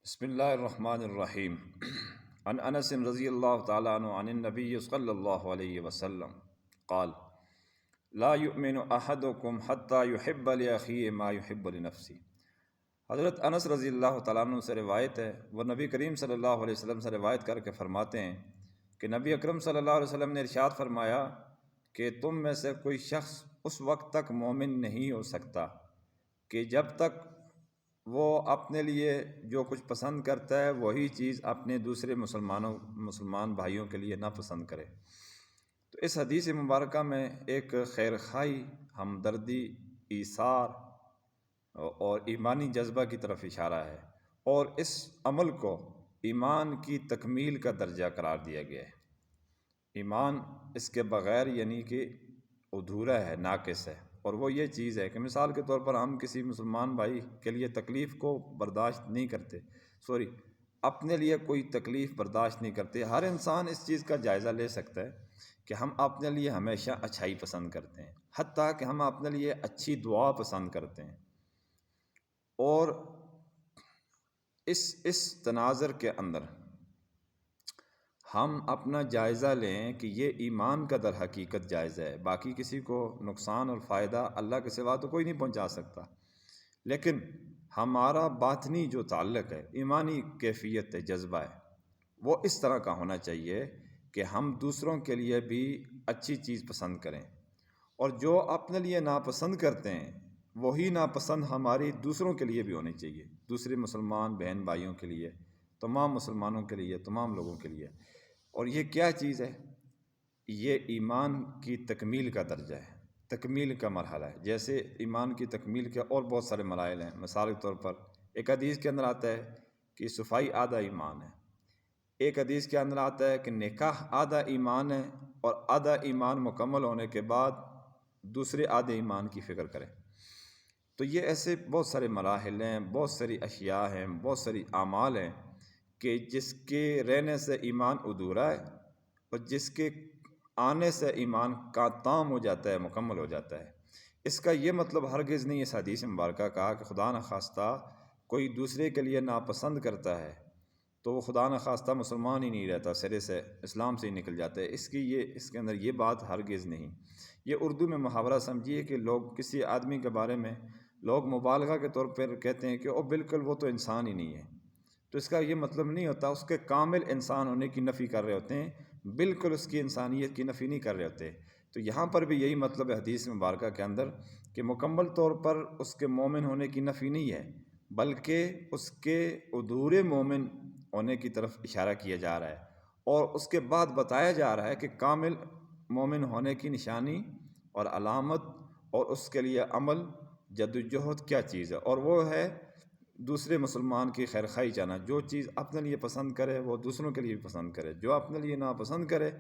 بسم اللہ الرحمن الرحیم عن انس رضی اللہ تعالیٰ عنہ عن النبی صلی اللہ علیہ وسلم قال لا یؤمن احدکم حتی یحب لأخیہ ما یحب لنفسہ۔ حضرت انس رضی اللہ تعالیٰ عنہ سے روایت ہے، وہ نبی کریم صلی اللہ علیہ وسلم سے روایت کر کے فرماتے ہیں کہ نبی اکرم صلی اللہ علیہ وسلم نے ارشاد فرمایا کہ تم میں سے کوئی شخص اس وقت تک مومن نہیں ہو سکتا کہ جب تک وہ اپنے لیے جو کچھ پسند کرتا ہے وہی چیز اپنے دوسرے مسلمان بھائیوں کے لیے نہ پسند کرے۔ تو اس حدیث مبارکہ میں ایک خیر خواہی، ہمدردی، ایثار اور ایمانی جذبہ کی طرف اشارہ ہے، اور اس عمل کو ایمان کی تکمیل کا درجہ قرار دیا گیا ہے۔ ایمان اس کے بغیر یعنی کہ ادھورا ہے، ناقص ہے، اور وہ یہ چیز ہے کہ مثال کے طور پر ہم کسی مسلمان بھائی کے لیے تکلیف کو برداشت نہیں کرتے، اپنے لیے کوئی تکلیف برداشت نہیں کرتے۔ ہر انسان اس چیز کا جائزہ لے سکتا ہے کہ ہم اپنے لیے ہمیشہ اچھائی پسند کرتے ہیں، حتیٰ کہ ہم اپنے لیے اچھی دعا پسند کرتے ہیں۔ اور اس تناظر کے اندر ہم اپنا جائزہ لیں کہ یہ ایمان کا در حقیقت جائزہ ہے۔ باقی کسی کو نقصان اور فائدہ اللہ کے سوا تو کوئی نہیں پہنچا سکتا، لیکن ہمارا باطنی جو تعلق ہے، ایمانی کیفیت ہے، جذبہ ہے، وہ اس طرح کا ہونا چاہیے کہ ہم دوسروں کے لیے بھی اچھی چیز پسند کریں، اور جو اپنے لیے ناپسند کرتے ہیں وہی ناپسند ہماری دوسروں کے لیے بھی ہونی چاہیے، دوسرے مسلمان بہن بھائیوں کے لیے، تمام مسلمانوں کے لیے، تمام لوگوں کے لیے۔ اور یہ کیا چیز ہے؟ یہ ایمان کی تکمیل کا درجہ ہے، تکمیل کا مرحلہ ہے۔ جیسے ایمان کی تکمیل کے اور بہت سارے مراحل ہیں۔ مثال کے طور پر ایک حدیث کے اندر آتا ہے کہ صفائی آدھا ایمان ہے، ایک حدیث کے اندر آتا ہے کہ نکاح آدھا ایمان ہے، اور آدھا ایمان مکمل ہونے کے بعد دوسرے آدھے ایمان کی فکر کریں۔ تو یہ ایسے بہت سارے مراحل ہیں، بہت ساری اشیاء ہیں، بہت ساری اعمال ہیں کہ جس کے رہنے سے ایمان ادھورا ہے، اور جس کے آنے سے ایمان کا تام ہو جاتا ہے، مکمل ہو جاتا ہے۔ اس کا یہ مطلب ہرگز نہیں اس حدیث مبارکہ کا کہ خدا نخواستہ کوئی دوسرے کے لیے ناپسند کرتا ہے تو وہ خدا نخواستہ مسلمان ہی نہیں رہتا، سرے سے اسلام سے ہی نکل جاتا ہے۔ اس کے اندر یہ بات ہرگز نہیں۔ یہ اردو میں محاورہ سمجھیے کہ لوگ کسی آدمی کے بارے میں لوگ مبالغہ کے طور پر کہتے ہیں کہ او بالکل وہ تو انسان ہی نہیں ہے، تو اس کا یہ مطلب نہیں ہوتا اس کے کامل انسان ہونے کی نفی کر رہے ہوتے ہیں، بالکل اس کی انسانیت کی نفی نہیں کر رہے ہوتے۔ تو یہاں پر بھی یہی مطلب ہے حدیث مبارکہ کے اندر کہ مکمل طور پر اس کے مومن ہونے کی نفی نہیں ہے، بلکہ اس کے ادھورے مومن ہونے کی طرف اشارہ کیا جا رہا ہے، اور اس کے بعد بتایا جا رہا ہے کہ کامل مومن ہونے کی نشانی اور علامت اور اس کے لیے عمل جدوجہد کیا چیز ہے، اور وہ ہے دوسرے مسلمان کی خیر خواہی چاہنا۔ جو چیز اپنے لیے پسند کرے وہ دوسروں کے لیے بھی پسند کرے، جو اپنے لیے ناپسند کرے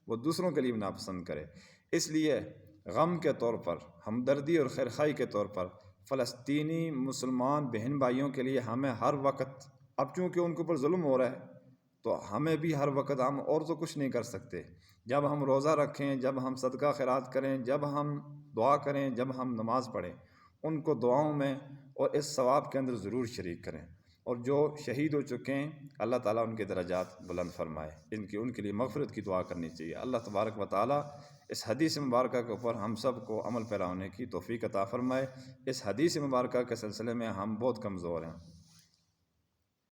وہ دوسروں کے لیے بھی ناپسند کرے۔ اس لیے غم کے طور پر، ہمدردی اور خیر خواہی کے طور پر فلسطینی مسلمان بہن بھائیوں کے لیے ہمیں ہر وقت، اب چونکہ ان کے اوپر ظلم ہو رہا ہے تو ہمیں بھی ہر وقت، ہم اور تو کچھ نہیں کر سکتے، جب ہم روزہ رکھیں، جب ہم صدقہ خیرات کریں، جب ہم دعا کریں، جب ہم نماز پڑھیں، ان کو دعاؤں میں اور اس ثواب کے اندر ضرور شریک کریں۔ اور جو شہید ہو چکے ہیں اللہ تعالیٰ ان کے درجات بلند فرمائے، ان کے لیے مغفرت کی دعا کرنی چاہیے۔ اللہ تبارک و تعالیٰ اس حدیث مبارکہ کے اوپر ہم سب کو عمل پیرا ہونے کی توفیق عطا فرمائے۔ اس حدیث مبارکہ کے سلسلے میں ہم بہت کمزور ہیں۔